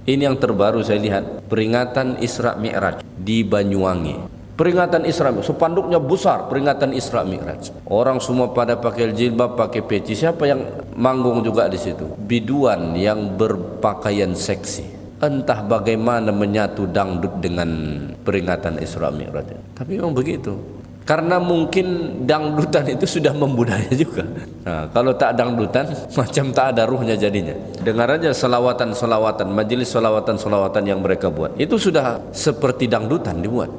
Ini yang terbaru saya lihat, peringatan Isra Mi'raj di Banyuwangi. Peringatan Isra Mi'raj, spanduknya besar, peringatan Isra Mi'raj. Orang semua pada pakai jilbab, pakai peci. Siapa yang manggung juga di situ? Biduan yang berpakaian seksi. Entah bagaimana menyatu dangdut dengan peringatan Isra Mi'raj. Tapi memang begitu. Karena mungkin dangdutan itu sudah membudaya juga. Nah, kalau tak dangdutan, macam tak ada ruhnya jadinya. Dengar aja selawatan-selawatan, majelis selawatan-selawatan yang mereka buat. Itu sudah seperti dangdutan dibuat.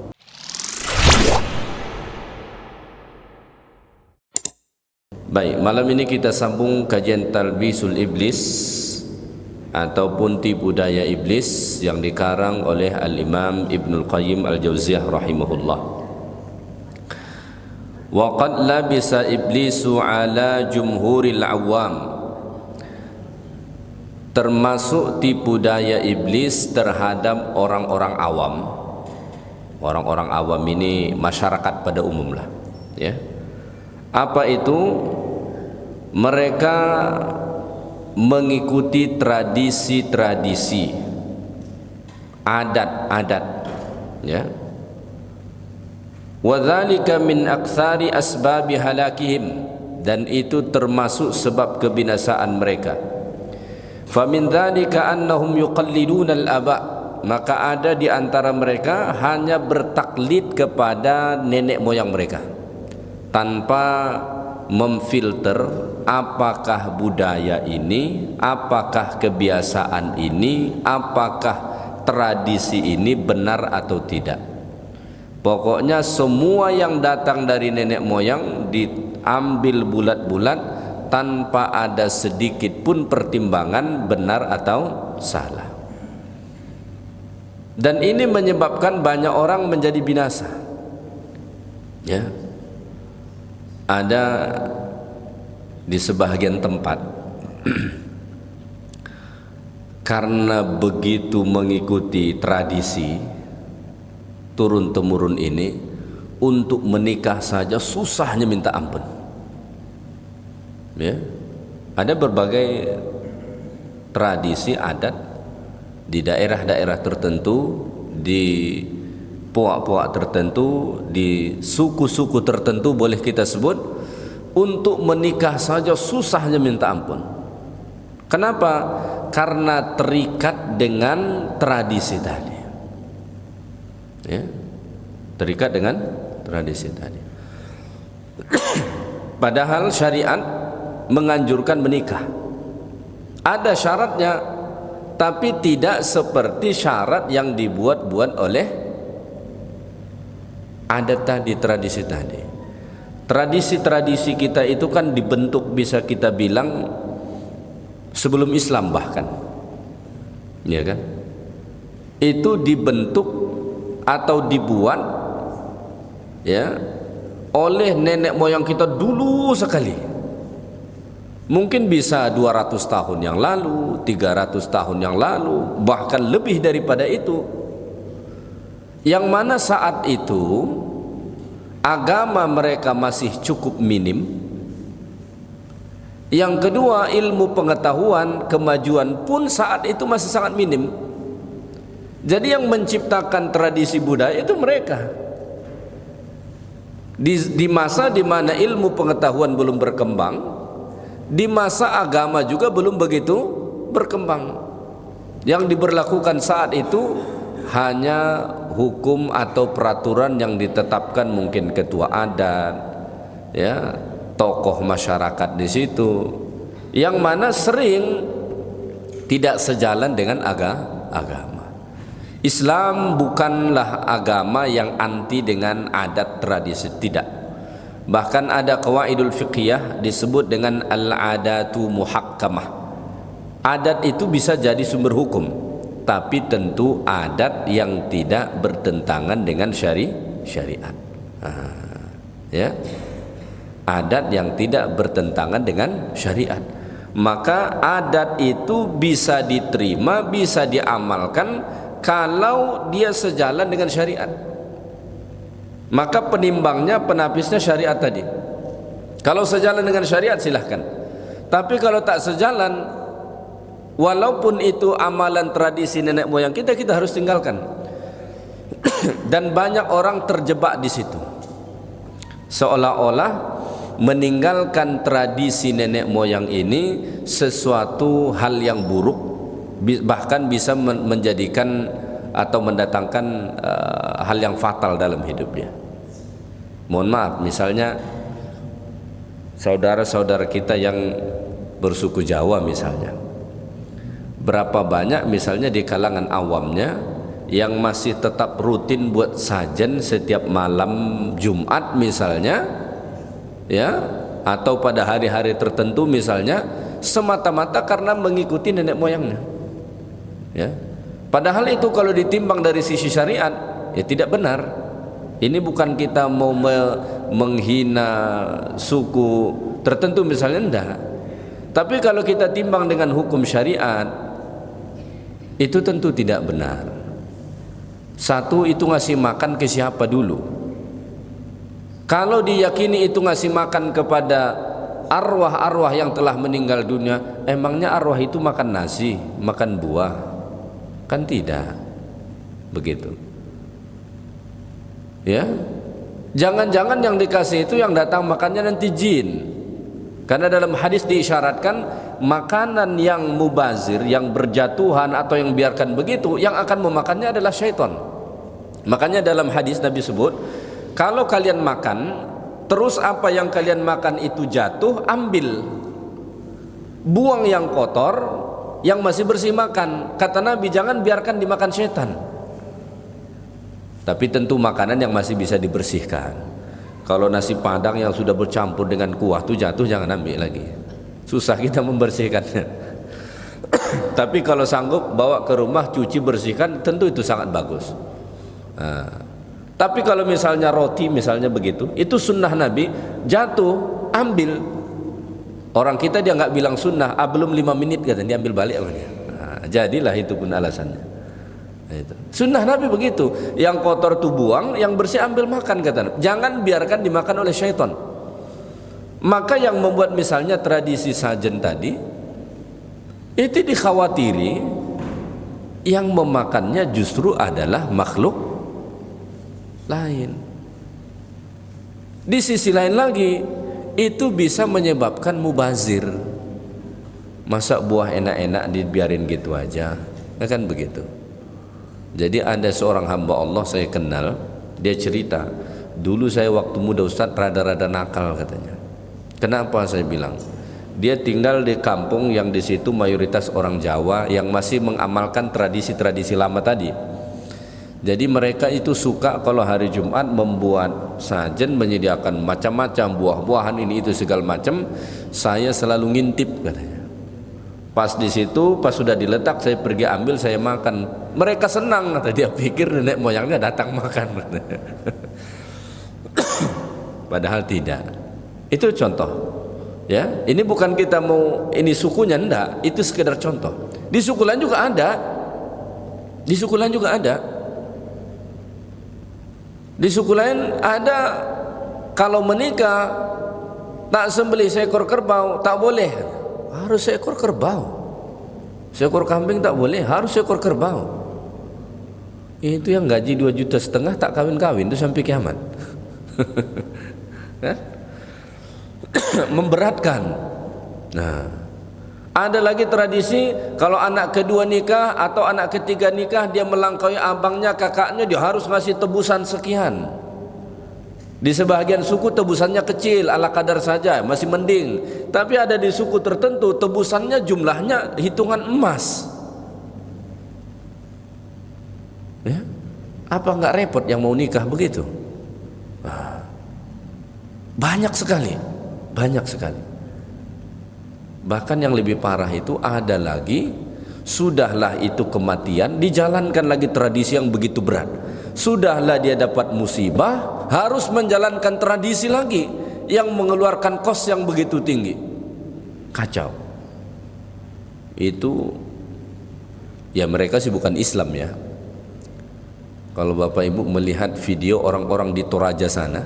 Baik, malam ini kita sambung kajian Talbisul Iblis ataupun tipu daya iblis yang dikarang oleh Al-Imam Ibnul Qayyim Al-Jauziyah rahimahullah. Wa qad labisa iblisu ala jumhuril awam, termasuk tipu daya iblis terhadap orang-orang awam. Orang-orang awam ini masyarakat pada umum lah, ya. Apa itu? Mereka mengikuti tradisi-tradisi, adat-adat, ya. Wadzalika min aktsari asbabi halakihim, dan itu termasuk sebab kebinasaan mereka. Famin dzalika annahum yuqalliduna al-aba, maka ada di antara mereka hanya bertaklid kepada nenek moyang mereka tanpa memfilter apakah budaya ini, apakah kebiasaan ini, apakah tradisi ini benar atau tidak. Pokoknya semua yang datang dari nenek moyang diambil bulat-bulat tanpa ada sedikit pun pertimbangan benar atau salah. Dan ini menyebabkan banyak orang menjadi binasa. Ya. Ada di sebahagian tempat karena begitu mengikuti tradisi turun-temurun ini, untuk menikah saja susahnya minta ampun. Ya, ada berbagai tradisi adat di daerah-daerah tertentu, di puak-puak tertentu, di suku-suku tertentu boleh kita sebut, untuk menikah saja susahnya minta ampun. Kenapa? Karena terikat dengan tradisi tadi. Ya, terikat dengan tradisi tadi. Padahal syariat menganjurkan menikah. Ada syaratnya, tapi tidak seperti syarat yang dibuat-buat oleh adat tadi, tradisi tadi. Tradisi-tradisi kita itu kan dibentuk, bisa kita bilang sebelum Islam bahkan, ya kan? Itu dibentuk atau dibuat, ya, oleh nenek moyang kita dulu sekali. Mungkin bisa 200 tahun yang lalu, 300 tahun yang lalu, bahkan lebih daripada itu. Yang mana saat itu agama mereka masih cukup minim. Yang kedua, ilmu pengetahuan, kemajuan pun saat itu masih sangat minim. Jadi yang menciptakan tradisi budaya itu mereka. Di masa di mana ilmu pengetahuan belum berkembang, di masa agama juga belum begitu berkembang. Yang diberlakukan saat itu hanya hukum atau peraturan yang ditetapkan mungkin ketua adat, ya, tokoh masyarakat di situ, yang mana sering tidak sejalan dengan agama. Islam bukanlah agama yang anti dengan adat tradisi, tidak. Bahkan ada qawaidul fiqhiyah disebut dengan al-adatu muhakkamah. Adat itu bisa jadi sumber hukum, tapi tentu adat yang tidak bertentangan dengan syariat. Ya, adat yang tidak bertentangan dengan syariat. Maka adat itu bisa diterima, bisa diamalkan kalau dia sejalan dengan syariat. Maka penimbangnya, penapisnya syariat tadi. Kalau sejalan dengan syariat silahkan. Tapi kalau tak sejalan, walaupun itu amalan tradisi nenek moyang kita, kita harus tinggalkan. Dan banyak orang terjebak di situ, seolah-olah meninggalkan tradisi nenek moyang ini sesuatu hal yang buruk, bahkan bisa menjadikan atau mendatangkan hal yang fatal dalam hidupnya. Mohon maaf, misalnya saudara-saudara kita yang bersuku Jawa misalnya, berapa banyak misalnya di kalangan awamnya yang masih tetap rutin buat sajen setiap malam Jumat misalnya, ya, atau pada hari-hari tertentu misalnya, semata-mata karena mengikuti nenek moyangnya, ya. Padahal itu kalau ditimbang dari sisi syariat, ya tidak benar. Ini bukan kita mau menghina suku tertentu misalnya, enggak. Tapi kalau kita timbang dengan hukum syariat, itu tentu tidak benar. Satu, itu ngasih makan ke siapa dulu? Kalau diyakini itu ngasih makan kepada arwah-arwah yang telah meninggal dunia, emangnya arwah itu makan nasi, makan buah? Kan tidak begitu, ya. Jangan-jangan yang dikasih itu yang datang makannya nanti jin, karena dalam hadis diisyaratkan makanan yang mubazir, yang berjatuhan atau yang biarkan begitu, yang akan memakannya adalah syaitan. Makanya dalam hadis Nabi sebut, kalau kalian makan terus apa yang kalian makan itu jatuh, ambil, buang yang kotor, yang masih bersih makan. Kata Nabi, jangan biarkan dimakan syaitan. Tapi tentu makanan yang masih bisa dibersihkan. Kalau nasi padang yang sudah bercampur dengan kuah itu jatuh, jangan ambil lagi, susah kita membersihkannya. Tapi kalau sanggup bawa ke rumah, cuci, bersihkan, tentu itu sangat bagus. Nah, tapi kalau misalnya roti misalnya begitu, itu sunnah Nabi, jatuh ambil. Orang kita dia nggak bilang sunnah, belum 5 menit katanya, dia ambil balik sama dia. Nah, jadilah itu pun alasannya. Nah, itu sunnah Nabi begitu, yang kotor tuh buang, yang bersih ambil makan, kata Nabi. Jangan biarkan dimakan oleh syaitan. Maka yang membuat misalnya tradisi sajen tadi itu dikhawatiri yang memakannya justru adalah makhluk lain. Di sisi lain lagi, itu bisa menyebabkan mubazir. Masa buah enak-enak dibiarin gitu aja, kan begitu. Jadi ada seorang hamba Allah saya kenal, dia cerita, dulu saya waktu muda Ustaz rada-rada nakal katanya. Kenapa saya bilang? Dia tinggal di kampung yang di situ mayoritas orang Jawa yang masih mengamalkan tradisi-tradisi lama tadi. Jadi mereka itu suka kalau hari Jumat membuat sajen, menyediakan macam-macam buah-buahan ini itu segala macam. Saya selalu ngintip katanya. Pas di situ, pas sudah diletak, saya pergi ambil, saya makan. Mereka senang, kata dia, pikir nenek moyangnya datang makan. Padahal tidak. Itu contoh, ya. Ini bukan kita mau ini sukunya, enggak. Itu sekedar contoh. Di suku lain juga ada. Di suku lain juga ada. Di suku lain ada, kalau menikah tak sembelih seekor kerbau, tak boleh, harus seekor kerbau. Seekor kambing tak boleh, harus seekor kerbau. Itu yang gaji 2,5 juta tak kawin-kawin itu sampai kiamat. Kan? Memberatkan. Nah, ada lagi tradisi kalau anak kedua nikah atau anak ketiga nikah, dia melangkaui abangnya, kakaknya, dia harus ngasih tebusan sekian. Di sebagian suku tebusannya kecil, ala kadar saja, masih mending. Tapi ada di suku tertentu tebusannya jumlahnya hitungan emas. Ya? Apa nggak repot yang mau nikah begitu? Banyak sekali, banyak sekali. Bahkan yang lebih parah itu ada lagi, sudahlah itu kematian, dijalankan lagi tradisi yang begitu berat. Sudahlah dia dapat musibah, harus menjalankan tradisi lagi yang mengeluarkan kos yang begitu tinggi. Kacau. Itu ya mereka sih bukan Islam ya. Kalau Bapak Ibu melihat video orang-orang di Toraja sana,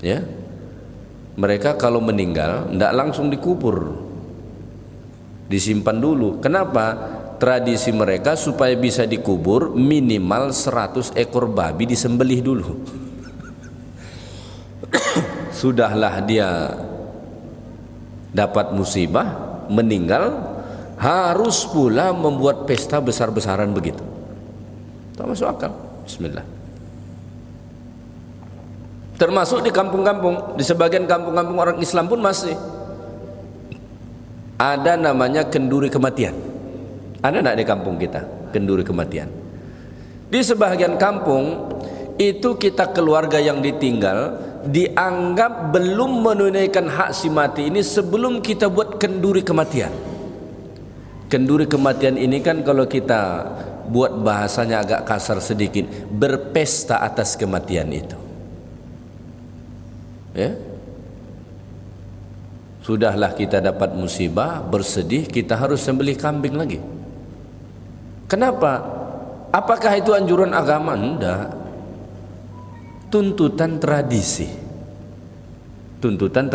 ya, mereka kalau meninggal tidak langsung dikubur, disimpan dulu. Kenapa? Tradisi mereka supaya bisa dikubur minimal 100 ekor babi disembelih dulu. Sudahlah dia dapat musibah, meninggal, harus pula membuat pesta besar-besaran begitu. Tak masuk akal. Bismillah. Termasuk di kampung-kampung, di sebagian kampung-kampung orang Islam pun masih ada namanya kenduri kematian. Ada enggak di kampung kita kenduri kematian? Di sebagian kampung itu kita keluarga yang ditinggal dianggap belum menunaikan hak si mati ini sebelum kita buat kenduri kematian. Kenduri kematian ini kan kalau kita buat bahasanya agak kasar sedikit, berpesta atas kematian itu. Ya, sudahlah kita dapat musibah, bersedih, kita harus sembelih kambing lagi. Kenapa? Apakah itu anjuran agama? Enggak. Tuntutan tradisi. Tuntutan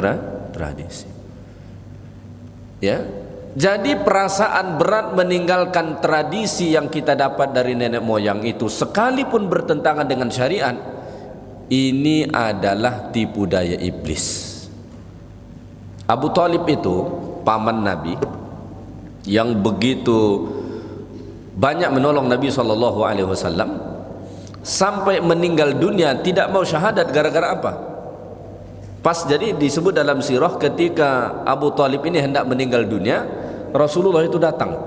tradisi. Ya. Jadi perasaan berat meninggalkan tradisi yang kita dapat dari nenek moyang itu sekalipun bertentangan dengan syariat, ini adalah tipu daya iblis. Abu Thalib itu paman Nabi yang begitu banyak menolong Nabi SAW sampai meninggal dunia tidak mau syahadat. Gara-gara apa? Pas jadi disebut dalam sirah ketika Abu Thalib ini hendak meninggal dunia, Rasulullah itu datang.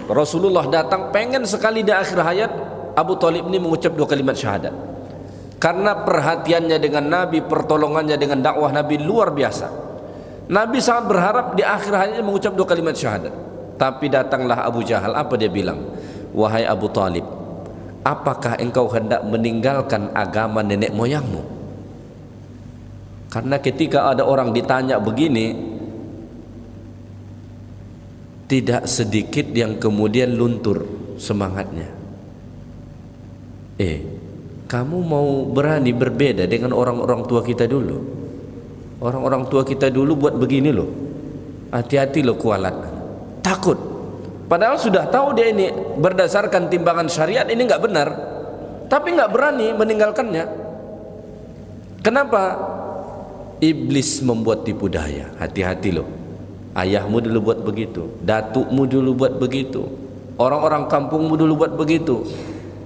Rasulullah datang pengen sekali di akhir hayat Abu Thalib ini mengucap 2 kalimat syahadat. Karena perhatiannya dengan Nabi, pertolongannya dengan dakwah Nabi luar biasa. Nabi sangat berharap di akhir hayatnya mengucap 2 kalimat syahadat. Tapi datanglah Abu Jahal. Apa dia bilang? Wahai Abu Thalib, apakah engkau hendak meninggalkan agama nenek moyangmu? Karena ketika ada orang ditanya begini, tidak sedikit yang kemudian luntur semangatnya. Kamu mau berani berbeda dengan orang-orang tua kita dulu? Orang-orang tua kita dulu buat begini loh. Hati-hati loh kualat. Takut. Padahal sudah tahu dia ini berdasarkan timbangan syariat ini enggak benar, tapi enggak berani meninggalkannya. Kenapa? Iblis membuat tipu daya. Hati-hati loh. Ayahmu dulu buat begitu, datukmu dulu buat begitu, orang-orang kampungmu dulu buat begitu.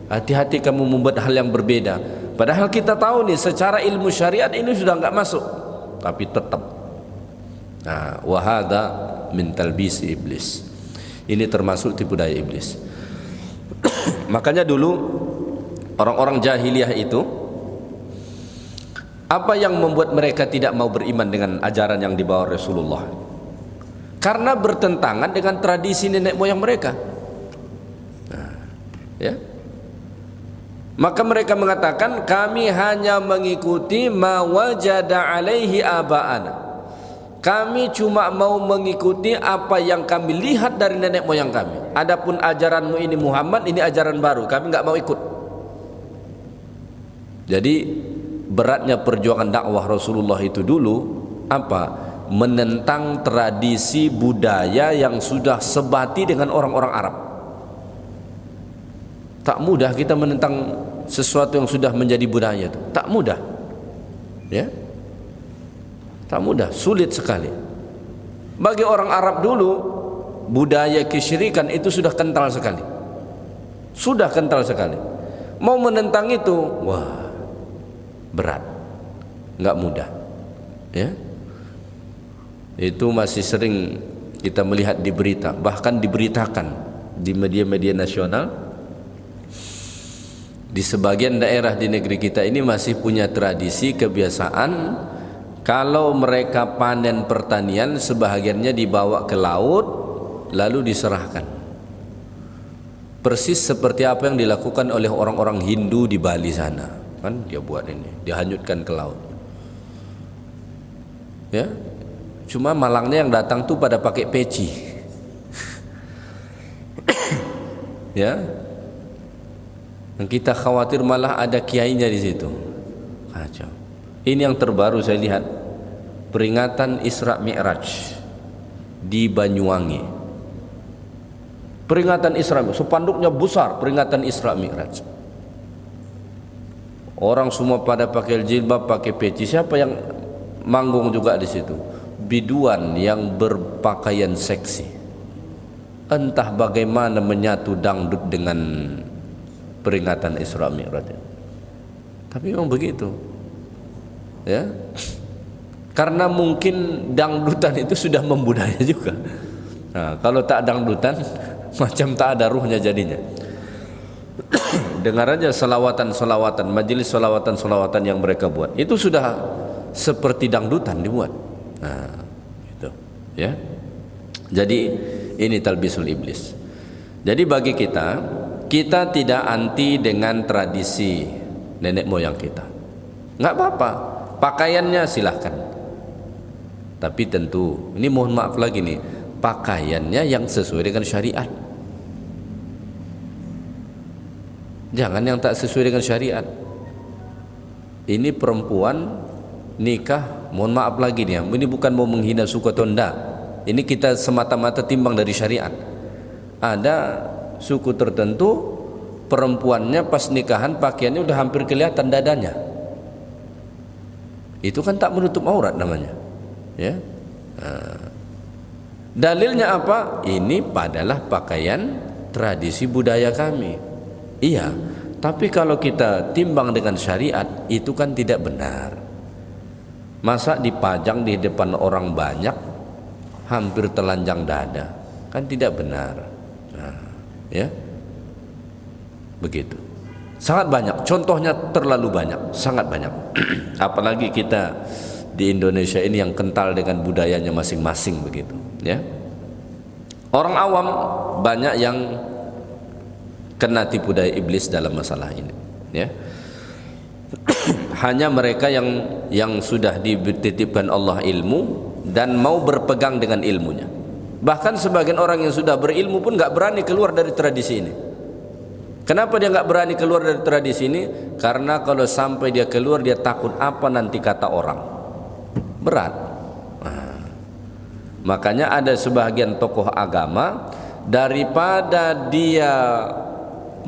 Hati-hati kamu membuat hal yang berbeda. Padahal kita tahu nih secara ilmu syariat ini sudah enggak masuk, tapi tetap. Nah, wahada min talbisi iblis. Ini termasuk tipu daya iblis. Makanya dulu orang-orang jahiliyah itu, apa yang membuat mereka tidak mau beriman dengan ajaran yang dibawa Rasulullah? Karena bertentangan dengan tradisi nenek moyang mereka. Nah, ya. Maka mereka mengatakan kami hanya mengikuti ma wajada alaihi aba'ana. Kami cuma mau mengikuti apa yang kami lihat dari nenek moyang kami. Adapun ajaranmu ini Muhammad, ini ajaran baru, kami enggak mau ikut. Jadi beratnya perjuangan dakwah Rasulullah itu dulu apa? Menentang tradisi budaya yang sudah sebati dengan orang-orang Arab. Tak mudah kita menentang sesuatu yang sudah menjadi budaya itu. Tak mudah. Ya. Tak mudah, sulit sekali. Bagi orang Arab dulu, budaya kesyirikan itu sudah kental sekali. Sudah kental sekali. Mau menentang itu, wah, berat. Enggak mudah. Ya. Itu masih sering kita melihat di berita, bahkan diberitakan di media-media nasional. Di sebagian daerah di negeri kita ini masih punya tradisi kebiasaan kalau mereka panen pertanian sebahagiannya dibawa ke laut lalu diserahkan. Persis seperti apa yang dilakukan oleh orang-orang Hindu di Bali sana. Kan dia buat ini, dihanyutkan ke laut. Ya. Cuma malangnya yang datang tuh pada pakai peci. Ya. Dan kita khawatir malah ada kiainya di situ. Kacau. Ini yang terbaru saya lihat, peringatan Isra Mi'raj di Banyuwangi. Peringatan Isra Mi'raj, spanduknya besar, peringatan Isra Mi'raj. Orang semua pada pakai jilbab, pakai peci. Siapa yang manggung juga di situ? Biduan yang berpakaian seksi. Entah bagaimana menyatu dangdut dengan peringatan Isra Mi'raj. Tapi memang begitu. Ya. Karena mungkin dangdutan itu sudah membudaya juga. Nah, kalau tak dangdutan macam tak ada ruhnya jadinya. Dengar aja selawatan-selawatan, majelis selawatan-selawatan yang mereka buat. Itu sudah seperti dangdutan dibuat. Nah, itu, ya. Jadi ini talbisul iblis. Jadi bagi kita tidak anti dengan tradisi nenek moyang kita. Enggak apa-apa. Pakaiannya silahkan. Tapi tentu, ini mohon maaf lagi nih, pakaiannya yang sesuai dengan syariat. Jangan yang tak sesuai dengan syariat. Ini perempuan nikah, mohon maaf lagi nih, ini bukan mau menghina suku atau enggak. Ini kita semata-mata timbang dari syariat. Ada suku tertentu perempuannya pas nikahan pakaiannya udah hampir kelihatan dadanya. Itu kan tak menutup aurat namanya. Ya. Dalilnya apa? Ini adalah pakaian tradisi budaya kami. Iya, tapi kalau kita timbang dengan syariat itu kan tidak benar. Masa dipajang di depan orang banyak hampir telanjang dada, kan tidak benar. Nah, ya. Begitu. Sangat banyak, contohnya terlalu banyak, sangat banyak. Apalagi kita di Indonesia ini yang kental dengan budayanya masing-masing begitu, ya. Orang awam banyak yang kena tipu daya iblis dalam masalah ini, ya. Hanya mereka yang sudah dititipkan Allah ilmu dan mau berpegang dengan ilmunya. Bahkan sebagian orang yang sudah berilmu pun nggak berani keluar dari tradisi ini. Kenapa dia nggak berani keluar dari tradisi ini? Karena kalau sampai dia keluar dia takut apa nanti kata orang. Berat. Nah, makanya ada sebagian tokoh agama daripada dia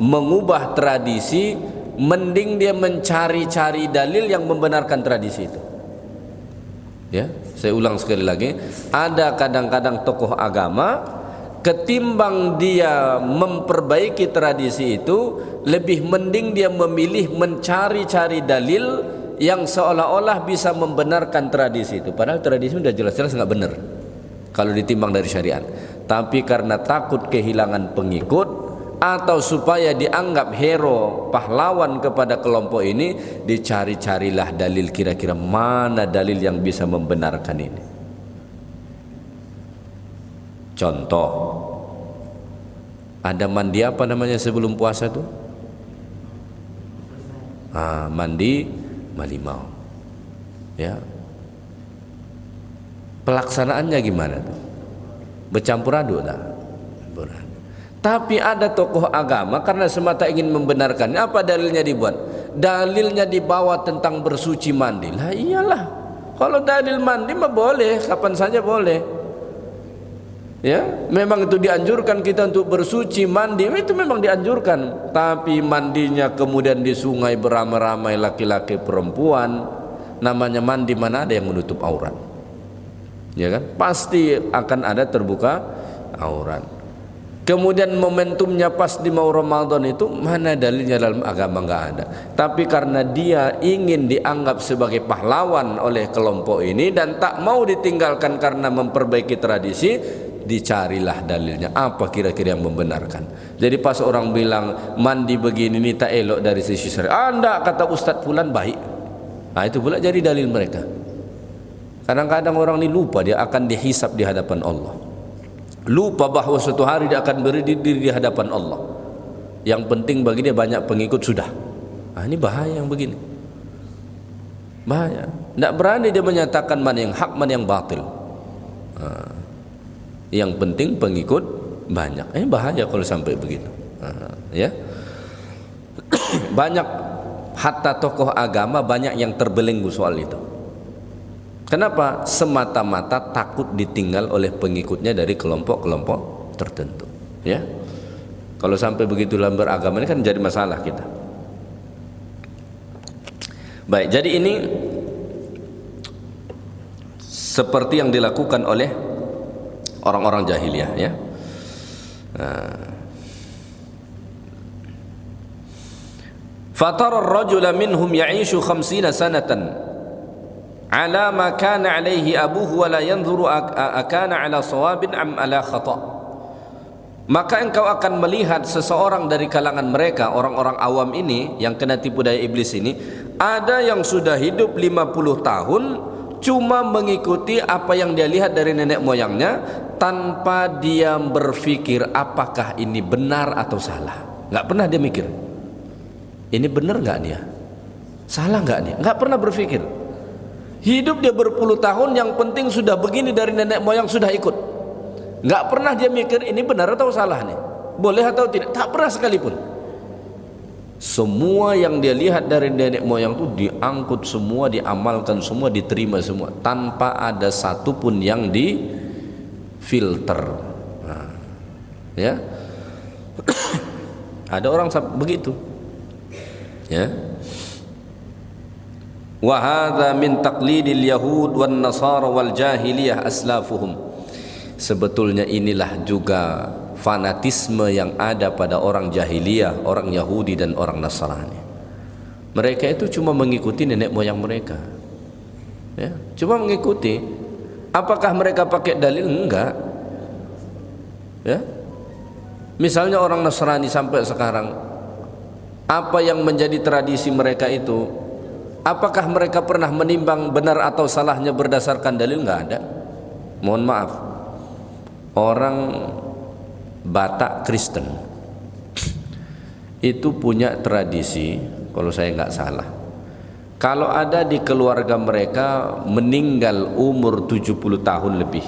mengubah tradisi, mending dia mencari-cari dalil yang membenarkan tradisi itu. Ya, saya ulang sekali lagi, ada kadang-kadang tokoh agama ketimbang dia memperbaiki tradisi itu, lebih mending dia memilih mencari-cari dalil yang seolah-olah bisa membenarkan tradisi itu, padahal tradisi sudah jelas-jelas nggak benar kalau ditimbang dari syariat. Tapi karena takut kehilangan pengikut atau supaya dianggap hero pahlawan kepada kelompok ini, dicari-carilah dalil, kira-kira mana dalil yang bisa membenarkan ini. Contoh, ada mandi apa namanya sebelum puasa tuh? Mandi malimau, ya. Pelaksanaannya gimana tuh? Bercampur aduk lah. Tapi ada tokoh agama karena semata ingin membenarkan, apa dalilnya dibuat? Dalilnya dibawa tentang bersuci mandi. Lah iyalah, kalau dalil mandi mah boleh, kapan saja boleh. Ya, memang itu dianjurkan kita untuk bersuci mandi, itu memang dianjurkan. Tapi mandinya kemudian di sungai beramai-ramai laki-laki perempuan, namanya mandi, mana ada yang menutup aurat? Ya kan? Pasti akan ada terbuka aurat. Kemudian momentumnya pas di mau Ramadan itu, mana dalilnya dalam agama? Nggak ada. Tapi karena dia ingin dianggap sebagai pahlawan oleh kelompok ini dan tak mau ditinggalkan karena memperbaiki tradisi, dicarilah dalilnya, apa kira-kira yang membenarkan. Jadi pas orang bilang mandi begini ini tak elok dari sisi syariat, enggak, kata Ustadz Fulan baik. Nah itu pula jadi dalil mereka. Kadang-kadang orang ini lupa dia akan dihisab di hadapan Allah, lupa bahwa suatu hari dia akan berdiri di hadapan Allah. Yang penting bagi dia banyak pengikut sudah. Nah ini bahaya yang begini, bahaya. Tidak berani dia menyatakan mana yang hak, mana yang batil. Yang penting pengikut banyak. Bahaya kalau sampai begitu. Ya. Banyak hatta tokoh agama banyak yang terbelenggu soal itu. Kenapa? Semata-mata takut ditinggal oleh pengikutnya dari kelompok-kelompok tertentu. Ya, kalau sampai begitu dalam beragama ini kan jadi masalah kita. Baik, jadi ini seperti yang dilakukan oleh orang-orang jahiliyah, ya. Fatara ar-rajula minhum ya'ishu 50 sanatan ala ma kana alaihi abuhu wa la yanzuru akana ala sawabin am ala khata'. Maka engkau akan melihat seseorang dari kalangan mereka, orang-orang awam ini yang kena tipu daya iblis ini, ada yang sudah hidup 50 tahun cuma mengikuti apa yang dia lihat dari nenek moyangnya tanpa dia berpikir apakah ini benar atau salah. Nggak pernah dia mikir ini benar nggak dia, salah nggak dia, nggak pernah berpikir. Hidup dia berpuluh tahun, yang penting sudah begini dari nenek moyang sudah ikut. Nggak pernah dia mikir ini benar atau salah nih, boleh atau tidak, tak pernah sekalipun. Semua yang dia lihat dari nenek moyang itu diangkut semua, diamalkan semua, diterima semua, tanpa ada satupun yang difilter. Nah, ya, ada orang begitu, ya. Wa hadza min taqlidil yahud wan nasara wal jahiliyah aslafuhum. Sebetulnya inilah juga fanatisme yang ada pada orang jahiliyah, orang Yahudi dan orang Nasrani. Mereka itu cuma mengikuti nenek moyang mereka, ya, cuma mengikuti. Apakah mereka pakai dalil? Enggak, ya. Misalnya orang Nasrani sampai sekarang, apa yang menjadi tradisi mereka itu, apakah mereka pernah menimbang benar atau salahnya berdasarkan dalil? Enggak ada. Mohon maaf, orang Batak Kristen itu punya tradisi, kalau saya nggak salah, kalau ada di keluarga mereka meninggal umur 70 tahun lebih,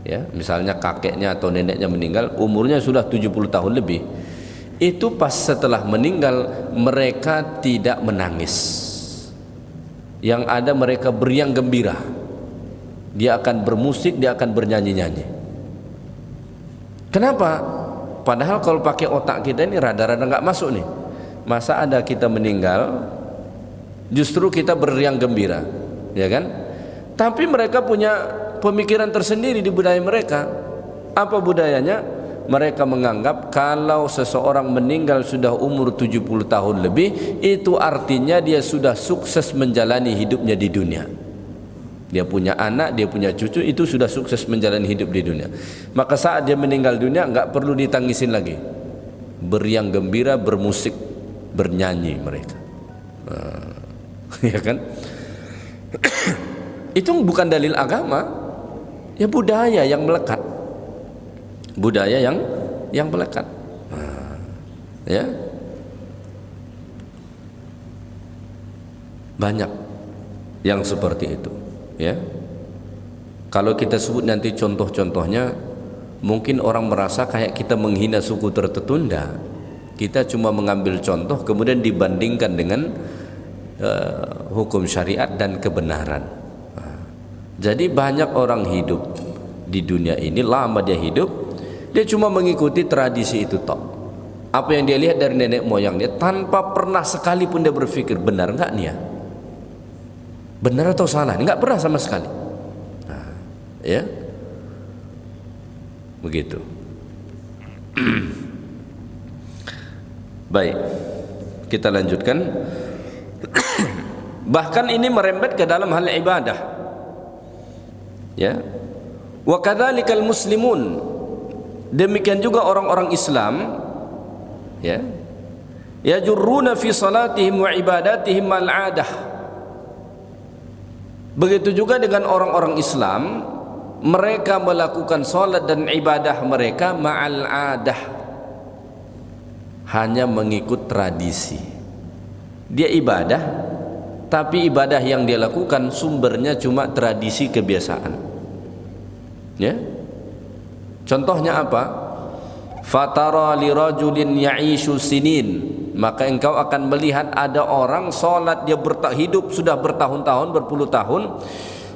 ya, misalnya kakeknya atau neneknya meninggal umurnya sudah 70 tahun lebih, itu pas setelah meninggal mereka tidak menangis, yang ada mereka beriang gembira. Dia akan bermusik, dia akan bernyanyi-nyanyi. Kenapa? Padahal kalau pakai otak kita ini rada-rada nggak masuk nih. Masa ada kita meninggal justru kita beriang gembira, ya kan? Tapi mereka punya pemikiran tersendiri di budaya mereka. Apa budayanya? Mereka menganggap kalau seseorang meninggal sudah umur 70 tahun lebih, itu artinya dia sudah sukses menjalani hidupnya di dunia. Dia punya anak, dia punya cucu, itu sudah sukses menjalani hidup di dunia. Maka saat dia meninggal dunia nggak perlu ditangisin lagi, beriang gembira, bermusik, bernyanyi mereka. Ya kan? Itu bukan dalil agama, ya budaya yang melekat, budaya yang melekat. Ya, banyak yang seperti itu. Ya, kalau kita sebut nanti contoh-contohnya, mungkin orang merasa kayak kita menghina suku tertentu. Enggak. Kita cuma mengambil contoh kemudian dibandingkan dengan hukum syariat dan kebenaran. Jadi banyak orang hidup di dunia ini, lama dia hidup, dia cuma mengikuti tradisi itu tok. Apa yang dia lihat dari nenek moyangnya, tanpa pernah sekalipun dia berpikir benar enggak nih ya, benar atau salah, nggak pernah sama sekali. Nah, ya, begitu. Baik, kita lanjutkan. Bahkan ini merembet ke dalam hal ibadah, ya. Wa kadzalikal muslimun, demikian juga orang-orang Islam, ya, yajurruna fi salatihim wa ibadatihim al-'adah. Begitu juga dengan orang-orang Islam, mereka melakukan salat dan ibadah mereka ma'al adah, hanya mengikut tradisi. Dia ibadah, tapi ibadah yang dia lakukan sumbernya cuma tradisi kebiasaan. Ya, contohnya apa? Fatara li rajulin ya'ishu sinin, maka engkau akan melihat ada orang sholat, dia hidup sudah bertahun-tahun, berpuluh tahun,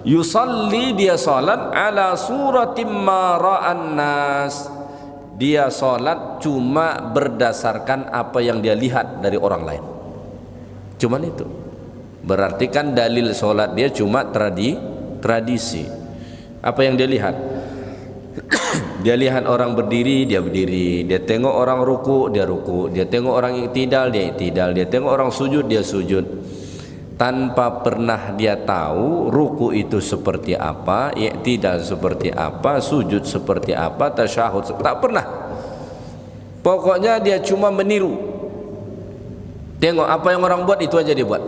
Yusalli, dia salat, ala suratim ma ra'an nas, dia salat cuma berdasarkan apa yang dia lihat dari orang lain. Cuman itu. Berarti kan dalil salat dia cuma tradisi. Apa yang dia lihat? Dia lihat orang berdiri, dia berdiri. Dia tengok orang ruku, dia ruku. Dia tengok orang iktidal, dia iktidal. Dia tengok orang sujud, dia sujud. Tanpa pernah dia tahu ruku itu seperti apa, iktidal seperti apa, sujud seperti apa, tasyahud, tak pernah. Pokoknya dia cuma meniru. Tengok apa yang orang buat, itu aja dia buat.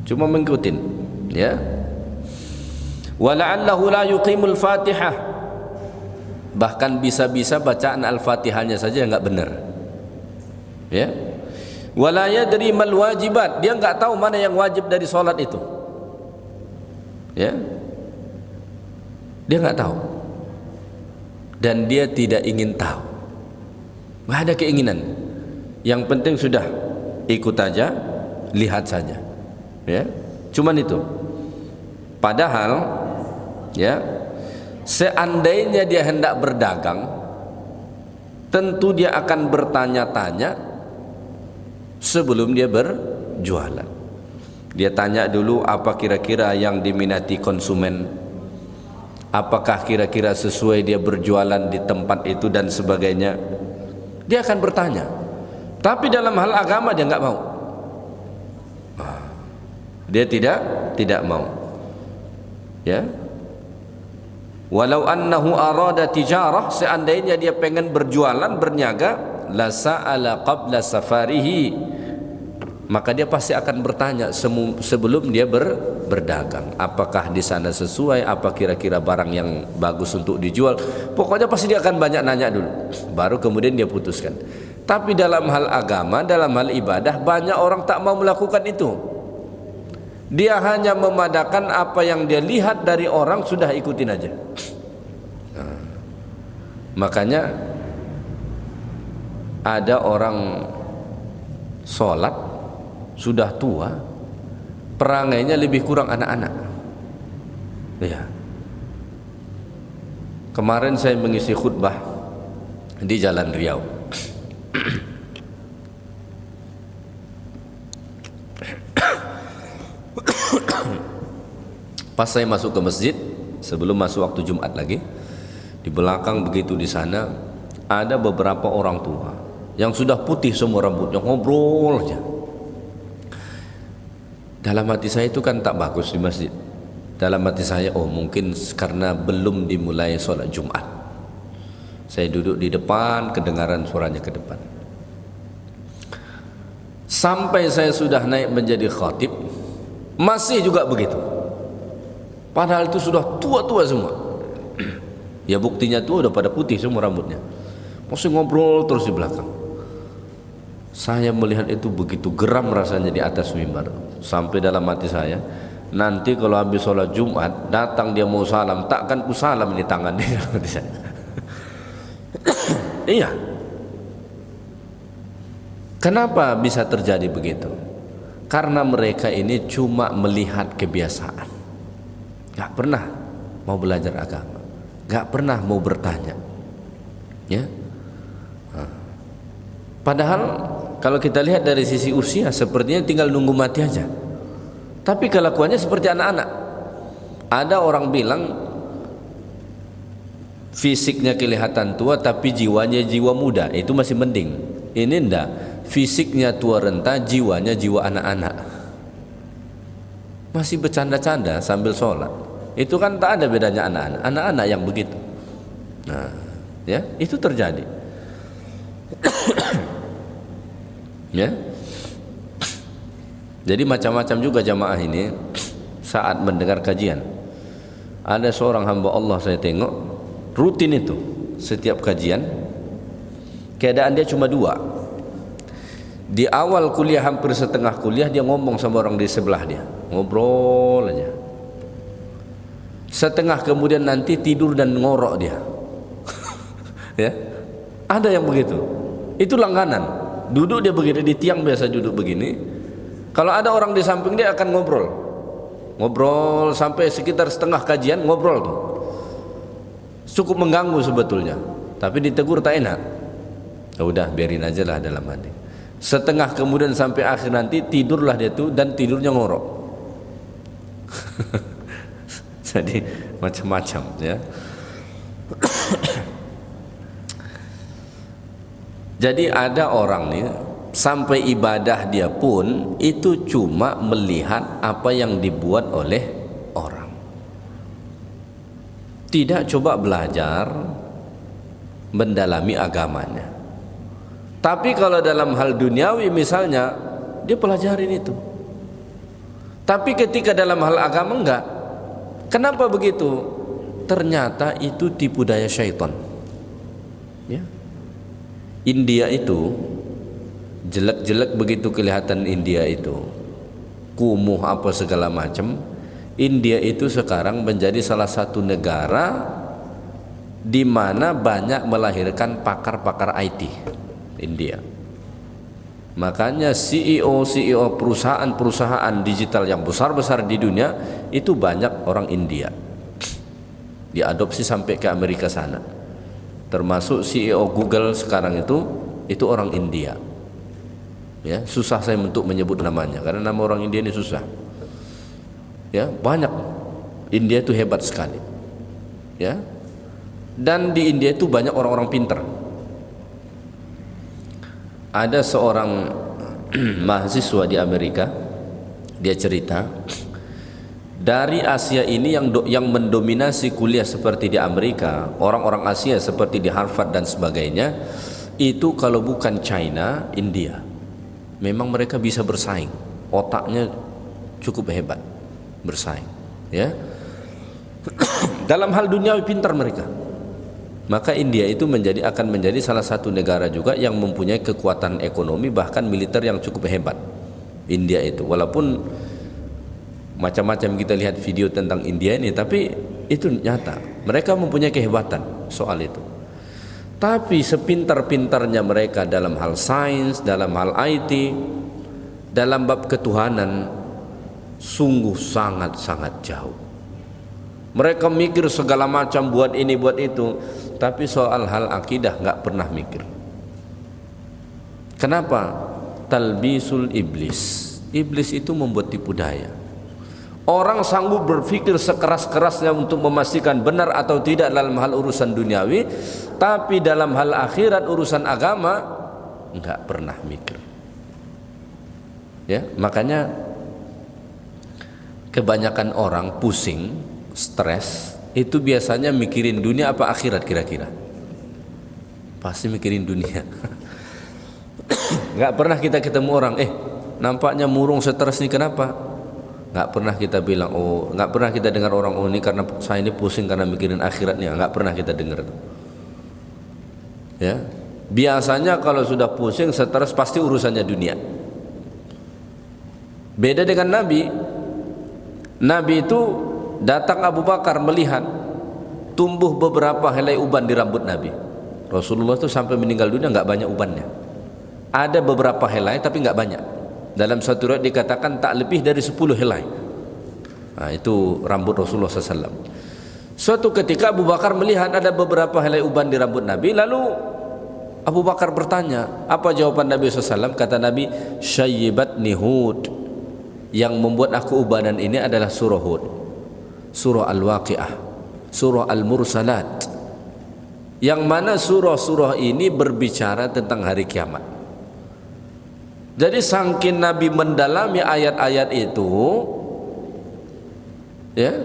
Cuma mengikutin, ya. Wala'allahu la yuqimul Fatihah, bahkan bisa-bisa bacaan Al-Fatihahnya saja enggak benar, ya. Wala yadri mal wajibat, dia enggak tahu mana yang wajib dari salat itu, ya. Dia enggak tahu, dan dia tidak ingin tahu, enggak ada keinginan. Yang penting sudah ikut aja, lihat saja, ya. Cuman itu. Padahal, ya, seandainya dia hendak berdagang, tentu dia akan bertanya-tanya sebelum dia berjualan. Dia tanya dulu apa kira-kira yang diminati konsumen, apakah kira-kira sesuai dia berjualan di tempat itu dan sebagainya. Dia akan bertanya. Tapi dalam hal agama dia enggak mau. Dia tidak mau, ya. Walau annahu arada tijarah, seandainya dia pengen berjualan, berniaga, la sa'ala qabla safarihi, maka dia pasti akan bertanya sebelum dia berdagang, apakah di sana sesuai, apa kira-kira barang yang bagus untuk dijual. Pokoknya pasti dia akan banyak nanya dulu, baru kemudian dia putuskan. Tapi dalam hal agama, dalam hal ibadah, banyak orang tak mau melakukan itu. Dia hanya memadakan apa yang dia lihat dari orang, sudah ikutin aja. Nah, makanya ada orang sholat sudah tua, perangainya lebih kurang anak-anak. Ya. Kemarin saya mengisi khutbah di Jalan Riau. Pas saya masuk ke masjid, sebelum masuk waktu Jumat lagi, di belakang begitu di sana ada beberapa orang tua yang sudah putih semua rambutnya, ngobrol aja. Dalam hati saya itu kan tak bagus di masjid. Dalam hati saya, oh mungkin karena belum dimulai sholat Jumat. Saya duduk di depan, kedengaran suaranya ke depan. Sampai saya sudah naik menjadi khatib, masih juga begitu. Padahal itu sudah tua-tua semua. Ya buktinya tua, udah pada putih semua rambutnya. Masih ngobrol terus di belakang. Saya melihat itu begitu geram rasanya di atas mimbar. Sampai dalam hati saya, nanti kalau habis sholat Jumat, datang dia mau salam, takkan ku salam di tangan dia. Iya. Kenapa bisa terjadi begitu? Karena mereka ini cuma melihat kebiasaan. Gak pernah mau belajar agama, gak pernah mau bertanya, ya. Padahal kalau kita lihat dari sisi usia, sepertinya tinggal nunggu mati aja. Tapi kelakuannya seperti anak-anak. Ada orang bilang fisiknya kelihatan tua tapi jiwanya jiwa muda, itu masih mending. Ini enggak, fisiknya tua renta, jiwanya jiwa anak-anak. Masih bercanda-canda sambil sholat. Itu kan tak ada bedanya anak-anak. Anak-anak yang begitu. Nah, ya, itu terjadi. Ya. Jadi macam-macam juga jamaah ini saat mendengar kajian. Ada seorang hamba Allah saya tengok rutin itu setiap kajian. Keadaan dia cuma dua. Di awal kuliah, hampir setengah kuliah, dia ngomong sama orang di sebelah dia, ngobrol aja. Setengah kemudian nanti tidur dan ngorok dia. Ya, ada yang begitu. Itu langganan. Duduk dia begini di tiang, biasa duduk begini. Kalau ada orang di samping dia akan ngobrol. ngobrol sampai sekitar setengah kajian ngobrol tuh. Cukup mengganggu sebetulnya, tapi ditegur tak enak. Ya udah biarin aja lah dalam hati. Setengah kemudian sampai akhir nanti tidurlah dia tuh, dan tidurnya ngorok. Jadi macam-macam ya. Jadi ada orang nih sampai ibadah dia pun itu cuma melihat apa yang dibuat oleh orang. Tidak coba belajar mendalami agamanya. Tapi kalau dalam hal duniawi misalnya dia pelajarin itu. Tapi ketika dalam hal agama enggak. Kenapa begitu? Ternyata itu tipu daya syaitan. Ya. India itu jelek-jelek begitu kelihatan. India itu kumuh apa segala macam. India itu sekarang menjadi salah satu negara di mana banyak melahirkan pakar-pakar IT. India. Makanya CEO perusahaan-perusahaan digital yang besar-besar di dunia itu banyak orang India. Diadopsi sampai ke Amerika sana. Termasuk CEO Google sekarang itu orang India. Ya, susah saya untuk menyebut namanya karena nama orang India ini susah. Ya, banyak. India itu hebat sekali. Ya. Dan di India itu banyak orang-orang pintar. Ada seorang mahasiswa di Amerika, dia cerita dari Asia ini yang mendominasi kuliah seperti di Amerika, orang-orang Asia seperti di Harvard dan sebagainya, itu kalau bukan China, India. Memang mereka bisa bersaing, otaknya cukup hebat bersaing, ya. Dalam hal duniawi pintar mereka. Maka India itu akan menjadi salah satu negara juga yang mempunyai kekuatan ekonomi bahkan militer yang cukup hebat. India itu walaupun macam-macam kita lihat video tentang India ini, tapi itu nyata mereka mempunyai kehebatan soal itu. Tapi sepintar-pintarnya mereka dalam hal sains, dalam hal IT, dalam bab ketuhanan sungguh sangat-sangat jauh. Mereka mikir segala macam buat ini buat itu, tapi soal hal akidah nggak pernah mikir. Kenapa? Talbisul iblis. Iblis itu membuat tipu daya. Orang sanggup berpikir sekeras-kerasnya untuk memastikan benar atau tidak dalam hal urusan duniawi, tapi dalam hal akhirat urusan agama nggak pernah mikir. Ya, makanya kebanyakan orang pusing, stres itu biasanya mikirin dunia apa akhirat kira-kira? Pasti mikirin dunia. Nggak pernah kita ketemu orang, nampaknya murung stres nih kenapa? Nggak pernah kita bilang, nggak pernah kita dengar orang, ini karena saya ini pusing karena mikirin akhiratnya. Nggak pernah kita dengar. Ya, biasanya kalau sudah pusing, stres pasti urusannya dunia. Beda dengan Nabi. Nabi itu datang Abu Bakar melihat tumbuh beberapa helai uban di rambut Nabi. Rasulullah itu sampai meninggal dunia nggak banyak ubannya. Ada beberapa helai tapi nggak banyak. Dalam satu riwayat dikatakan tak lebih dari 10 helai. Nah, itu rambut Rasulullah SAW. Suatu ketika Abu Bakar melihat ada beberapa helai uban di rambut Nabi. Lalu Abu Bakar bertanya, apa jawaban Nabi SAW? Kata Nabi, syayyibatni Hud. Yang membuat aku ubanan ini adalah surah Hud, surah Al-Waqi'ah, surah Al-Mursalat, yang mana surah-surah ini berbicara tentang hari kiamat. Jadi saking Nabi mendalami ayat-ayat itu, ya,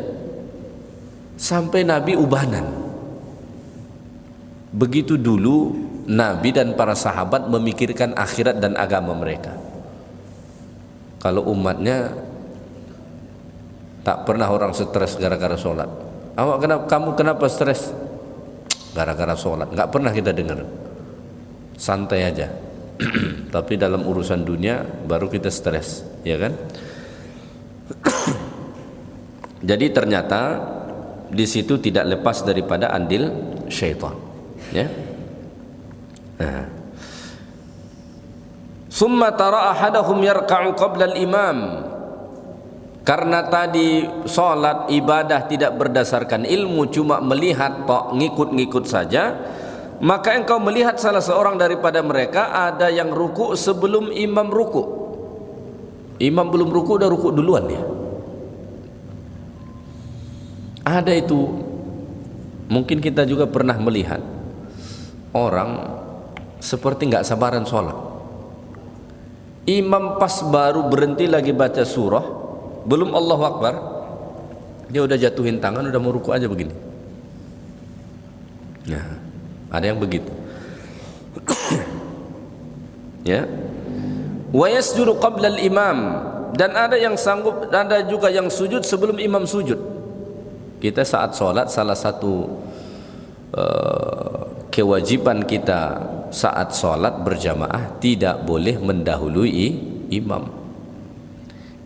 sampai Nabi ubanan. Begitu dulu Nabi dan para sahabat memikirkan akhirat dan agama mereka. Kalau umatnya tak pernah orang stres gara-gara sholat. Kamu kenapa stres? Gara-gara sholat. Nggak pernah kita dengar. Santai aja. Tapi dalam urusan dunia baru kita stres, ya kan? Jadi ternyata di situ tidak lepas daripada andil syaitan, ya. Summa tara ahadahum yarka'u qabla al-imam. Karena tadi solat ibadah tidak berdasarkan ilmu, cuma melihat tok, ngikut-ngikut saja, maka engkau melihat salah seorang daripada mereka ada yang ruku sebelum imam ruku. Imam belum ruku udah ruku duluan dia. Ada itu. Mungkin kita juga pernah melihat orang seperti nggak sabaran sholat. Imam pas baru berhenti lagi baca surah, belum Allahu Akbar, dia udah jatuhin tangan, udah mau ruku aja begini. Nah, ada yang begitu. Ya. Wa yasjudu qabla al-imam, dan ada yang sanggup, ada juga yang sujud sebelum imam sujud. Kita saat sholat, salah satu kewajiban kita saat sholat berjamaah tidak boleh mendahului imam.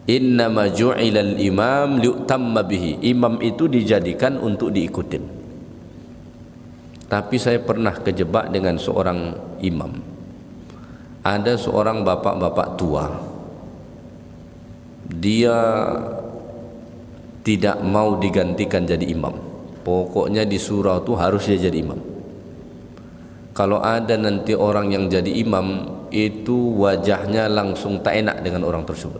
Innama ju'ilal imam liutamma bihi. Imam itu dijadikan untuk diikutin. Tapi saya pernah kejebak dengan seorang imam. Ada seorang bapak-bapak tua. Dia tidak mau digantikan jadi imam. Pokoknya di surau itu harus dia jadi imam. Kalau ada nanti orang yang jadi imam, itu wajahnya langsung tak enak dengan orang tersebut.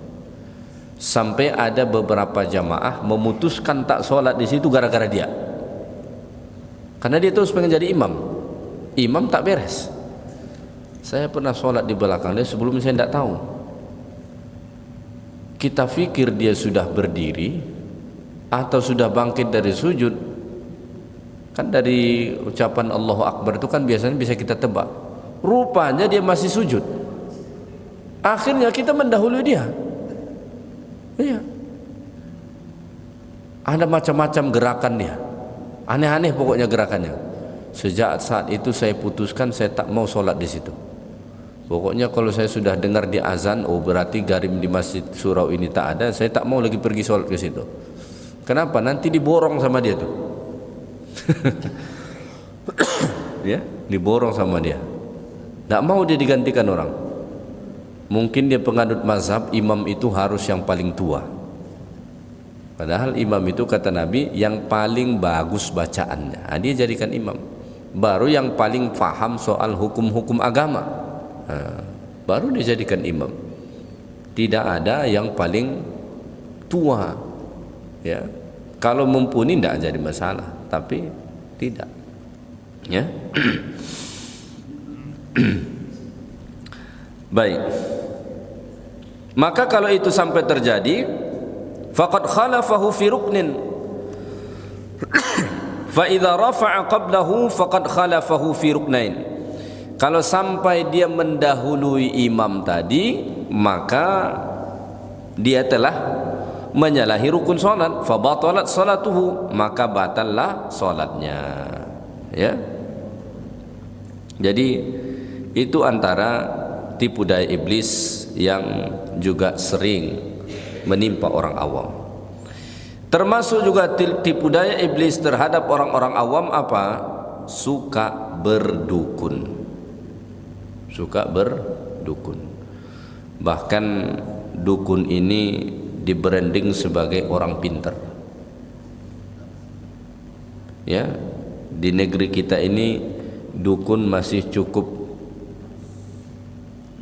Sampai ada beberapa jamaah memutuskan tak sholat di situ gara-gara dia. Karena dia terus pengen jadi imam. Imam tak beres. Saya pernah sholat di belakang dia, sebelumnya saya tidak tahu. Kita pikir dia sudah berdiri atau sudah bangkit dari sujud. Kan dari ucapan Allahu Akbar itu kan biasanya bisa kita tebak. Rupanya dia masih sujud. Akhirnya kita mendahului dia. Iya. Ada macam-macam gerakan dia. Aneh-aneh pokoknya gerakannya. Sejak saat itu saya putuskan saya tak mau sholat di situ. Pokoknya kalau saya sudah dengar di azan, oh berarti garim di masjid surau ini tak ada, saya tak mau lagi pergi sholat ke situ. Kenapa? Nanti diborong sama dia tuh. Ya, diborong sama dia. Tak mau dia digantikan orang. Mungkin dia penganut mazhab imam itu harus yang paling tua. Padahal imam itu kata Nabi yang paling bagus bacaannya. Nah, dia jadikan imam. Baru yang paling faham soal hukum-hukum agama. Nah, baru dia jadikan imam. Tidak ada yang paling tua. Ya. Kalau mumpuni tidak jadi masalah, tapi tidak. Ya. Baik. Maka kalau itu sampai terjadi, faqad khalafahu fi ruknin. Fa idza rafa'a qablahu faqad khalafahu fi ruknain. Kalau sampai dia mendahului imam tadi, maka dia telah menyalahi rukun salat, fa batalat salatuhu, maka batallah salatnya. Ya. Jadi itu antara tipu daya iblis yang juga sering menimpa orang awam. Termasuk juga tipu daya iblis terhadap orang-orang awam apa? Suka berdukun. Suka berdukun. Bahkan dukun ini di-branding sebagai orang pintar. Ya, di negeri kita ini dukun masih cukup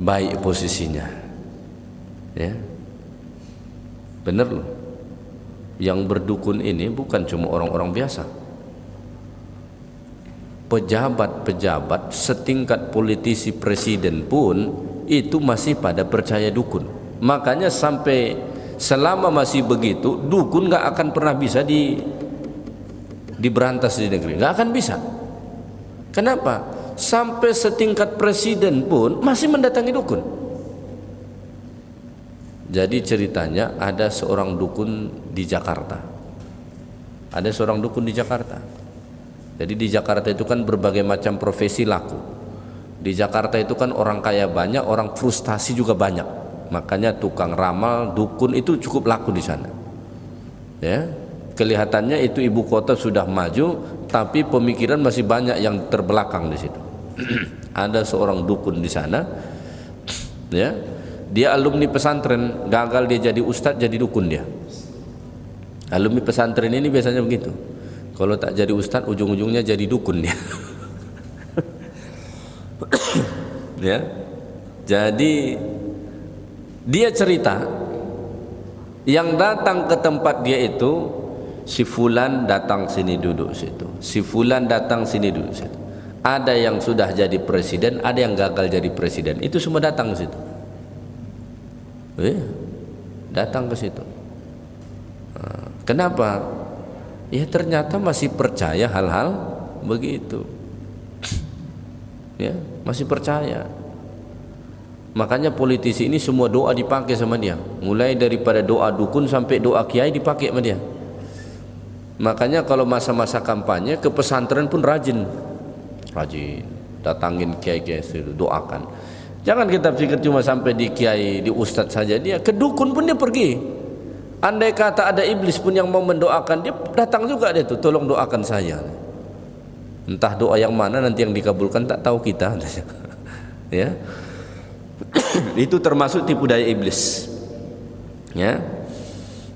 baik posisinya. Ya. Benar loh. Yang berdukun ini bukan cuma orang-orang biasa. Pejabat-pejabat setingkat politisi presiden pun itu masih pada percaya dukun. Makanya sampai selama masih begitu, dukun gak akan pernah bisa diberantas di negeri. Gak akan bisa. Kenapa? Sampai setingkat presiden pun masih mendatangi dukun. Jadi ceritanya ada seorang dukun di Jakarta. Ada seorang dukun di Jakarta. Jadi di Jakarta itu kan berbagai macam profesi laku. Di Jakarta itu kan orang kaya banyak, orang frustasi juga banyak. Makanya tukang ramal, dukun itu cukup laku di sana. Ya, kelihatannya itu ibu kota sudah maju, tapi pemikiran masih banyak yang terbelakang di situ. Ada seorang dukun di sana, ya, dia alumni pesantren, gagal dia jadi ustadz, jadi dukun dia. Alumni pesantren ini biasanya begitu. Kalau tak jadi ustadz, ujung-ujungnya jadi dukun dia. Ya. Jadi dia cerita yang datang ke tempat dia itu, si fulan datang sini duduk situ, si fulan datang sini duduk situ. Ada yang sudah jadi presiden, ada yang gagal jadi presiden. Itu semua datang ke situ. Datang ke situ. Kenapa? Ya ternyata masih percaya hal-hal begitu. Ya, masih percaya. Makanya politisi ini semua doa dipakai sama dia. Mulai daripada doa dukun sampai doa kiai dipakai sama dia. Makanya kalau masa-masa kampanye ke pesantren pun rajin datangin kiai-kiai itu, doakan. Jangan kita pikir cuma sampai di kiai, di ustadz saja, dia ke dukun pun dia pergi. Andai kata ada iblis pun yang mau mendoakan, dia datang juga dia tuh, tolong doakan saya. Entah doa yang mana nanti yang dikabulkan tak tahu kita. Ya. Itu termasuk tipu daya iblis. Ya.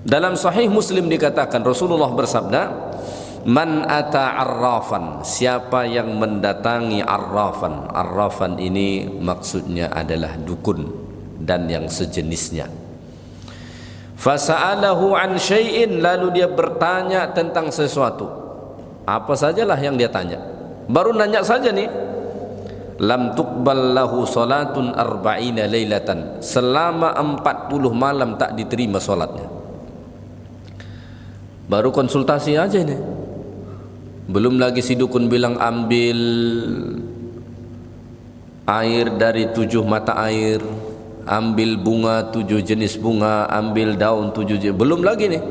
Dalam Sahih Muslim dikatakan, Rasulullah bersabda, man ata arrafan, siapa yang mendatangi arrafan. Arrafan ini maksudnya adalah dukun dan yang sejenisnya. Fasa'alahu an syai'in, lalu dia bertanya tentang sesuatu. Apa sajalah yang dia tanya. Baru nanya saja nih. Lam tuqbal lahu salatun arba'ina lailatan, selama 40 malam tak diterima salatnya. Baru konsultasi aja nih. Belum lagi si dukun bilang ambil air dari 7 mata air, ambil bunga 7 jenis bunga, ambil daun 7 jenis. Belum lagi nih.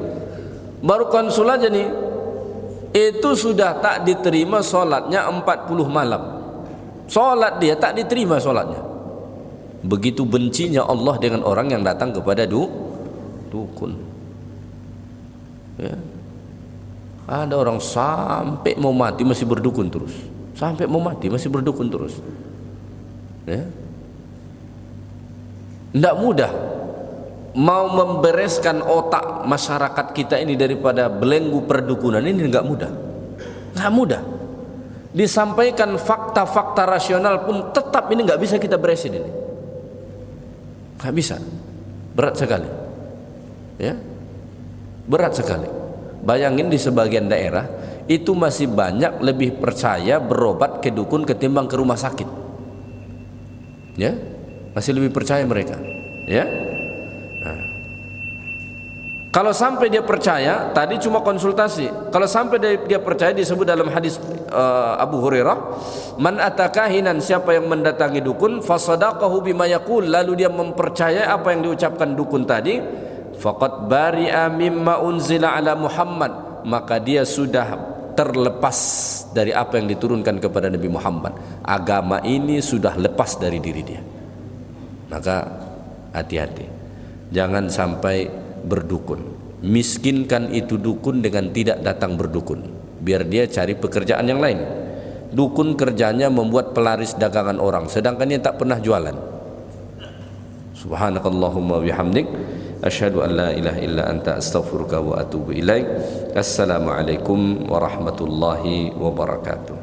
Baru konsul aja nih. Itu sudah tak diterima salatnya 40 malam. Salat dia tak diterima salatnya. Begitu bencinya Allah dengan orang yang datang kepada dukun. Ya. Ada orang sampai mau mati masih berdukun terus. Sampai mau mati masih berdukun terus. Ya. Tidak mudah mau membereskan otak masyarakat kita ini daripada belenggu perdukunan ini, nggak mudah. Nggak mudah. Disampaikan fakta-fakta rasional pun tetap ini nggak bisa kita beresin ini. Nggak bisa. Berat sekali. Ya. Berat sekali. Bayangin di sebagian daerah itu masih banyak lebih percaya berobat ke dukun ketimbang ke rumah sakit. Ya. Masih lebih percaya mereka, ya. Nah. Kalau sampai dia percaya, tadi cuma konsultasi. Kalau sampai dia percaya, disebut dalam hadis Abu Hurairah, man atakahinan, siapa yang mendatangi dukun, fasadaqahu bima yaqul, lalu dia mempercayai apa yang diucapkan dukun tadi, faqad bari'a mimma unzila ala Muhammad, maka dia sudah terlepas dari apa yang diturunkan kepada Nabi Muhammad. Agama ini sudah lepas dari diri dia. Maka hati-hati, jangan sampai berdukun. Miskinkan itu dukun dengan tidak datang berdukun, biar dia cari pekerjaan yang lain. Dukun kerjanya membuat pelaris dagangan orang, sedangkan dia tak pernah jualan. Subhanakallahumma bihamdik, asyhadu an la ilaha illa anta, astaghfiruka wa atubu ilaik. Assalamualaikum warahmatullahi wabarakatuh.